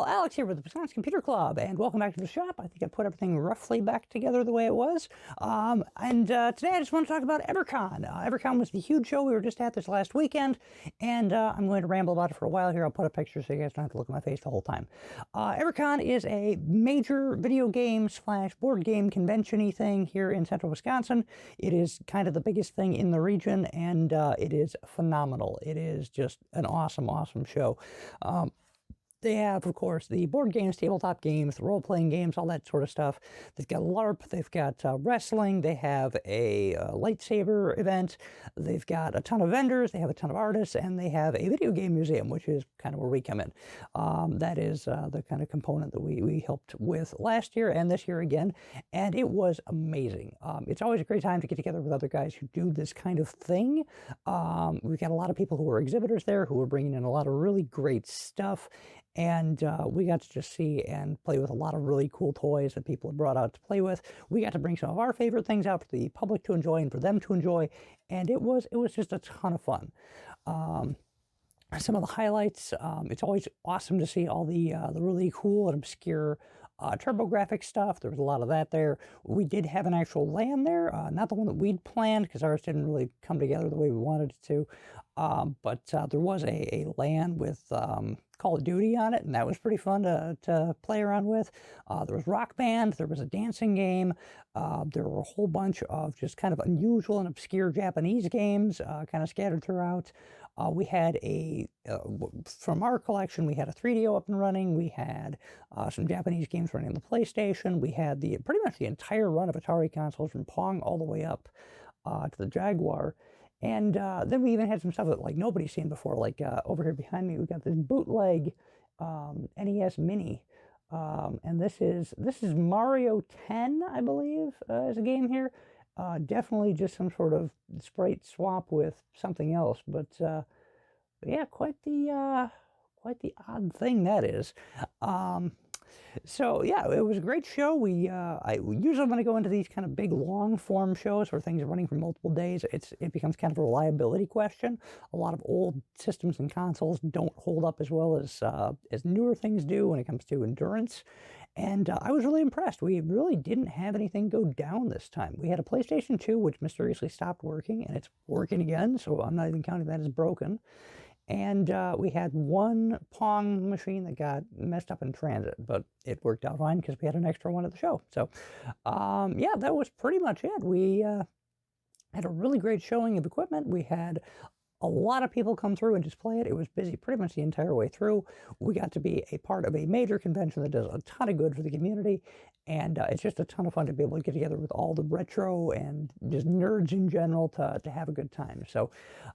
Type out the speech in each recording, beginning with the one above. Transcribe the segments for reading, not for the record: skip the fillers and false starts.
Alex here with the Wisconsin Computer Club, and welcome back to the shop. I think I put everything roughly back together the way it was. Today I just want to talk about EVERCON. EVERCON was the huge show we were just at this last weekend, and I'm going to ramble about it for a while here. I'll put a picture so you guys don't have to look at my face the whole time. EVERCON is a major video game / board game convention-y thing here in central Wisconsin. It is kind of the biggest thing in the region, and it is phenomenal. It is just an awesome, awesome show. They have, of course, the board games, tabletop games, the role-playing games, all that sort of stuff. They've got LARP, they've got wrestling, they have a lightsaber event, they've got a ton of vendors, they have a ton of artists, and they have a video game museum, which is kind of where we come in. That is the kind of component that we helped with last year and this year again, and it was amazing. It's always a great time to get together with other guys who do this kind of thing. We've got a lot of people who are exhibitors there who are bringing in a lot of really great stuff. And we got to just see and play with a lot of really cool toys that people have brought out to play with. We got to bring some of our favorite things out for the public to enjoy and for them to enjoy, and it was just a ton of fun. Some of the highlights, it's always awesome to see all the really cool and obscure TurboGrafx stuff. There was a lot of that there. We did have an actual LAN there, not the one that we'd planned because ours didn't really come together the way we wanted it to. But there was a LAN with Call of Duty on it, and that was pretty fun to play around with. There was Rock Band, there was a dancing game, there were a whole bunch of just kind of unusual and obscure Japanese games kind of scattered throughout. We had from our collection, we had a 3DO up and running. We had some Japanese games running on the PlayStation. We had pretty much the entire run of Atari consoles from Pong all the way up to the Jaguar. And then we even had some stuff that like nobody's seen before, like over here behind me, we got this bootleg NES Mini. And this is Mario 10, I believe, is a game here. Definitely just some sort of sprite swap with something else, but yeah, quite the odd thing that is. So yeah, it was a great show. I usually when I go into these kind of big long form shows where things are running for multiple days, it becomes kind of a reliability question. A lot of old systems and consoles don't hold up as well as newer things do when it comes to endurance. And I was really impressed. We really didn't have anything go down this time. We had a PlayStation 2, which mysteriously stopped working, and it's working again, so I'm not even counting that as broken. And we had one Pong machine that got messed up in transit, but it worked out fine because we had an extra one at the show. So, yeah, that was pretty much it. We had a really great showing of equipment. We had a lot of people come through and just play it. It was busy pretty much the entire way through. We got to be a part of a major convention that does a ton of good for the community, and it's just a ton of fun to be able to get together with all the retro and just nerds in general to have a good time. So,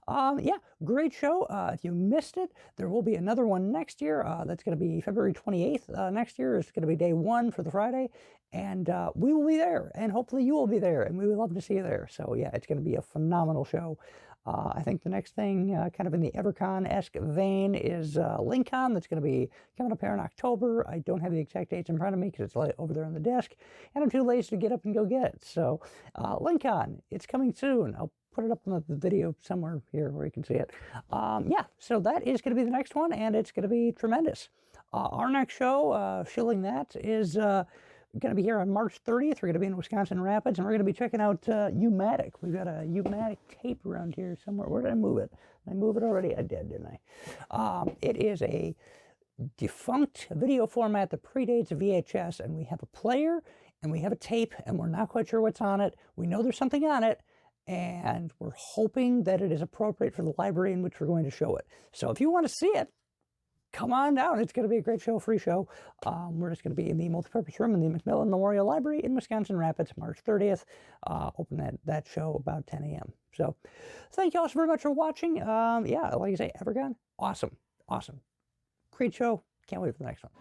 yeah, great show. If you missed it, there will be another one next year. That's going to be February 28th next year. It's going to be day 1 for the Friday, and we will be there, and hopefully you will be there, and we would love to see you there. So, yeah, it's going to be a phenomenal show. I think the next thing, kind of in the EVERCON-esque vein, is LinkCon. That's going to be coming up here in October. I don't have the exact dates in front of me because it's over there on the desk, and I'm too lazy to get up and go get it. So, LinkCon, it's coming soon. I'll put it up in the video somewhere here where you can see it. Yeah, so that is going to be the next one, and it's going to be tremendous. Our next show, shilling that, is going to be here on March 30th. We're going to be in Wisconsin Rapids, and we're going to be checking out U-matic. We've got a U-matic tape around here somewhere. Where did I move it? Did I move it already? I did, didn't I? It is a defunct video format that predates VHS, and we have a player and we have a tape, and we're not quite sure what's on it. We know there's something on it, and we're hoping that it is appropriate for the library in which we're going to show it. So if you want to see it, come on down. It's going to be a great show, free show. We're just going to be in the multipurpose room in the Macmillan Memorial Library in Wisconsin Rapids, March 30th. Open that show about 10 a.m. So thank you all so very much for watching. Yeah, like I say, EVERCON, awesome. Great show. Can't wait for the next one.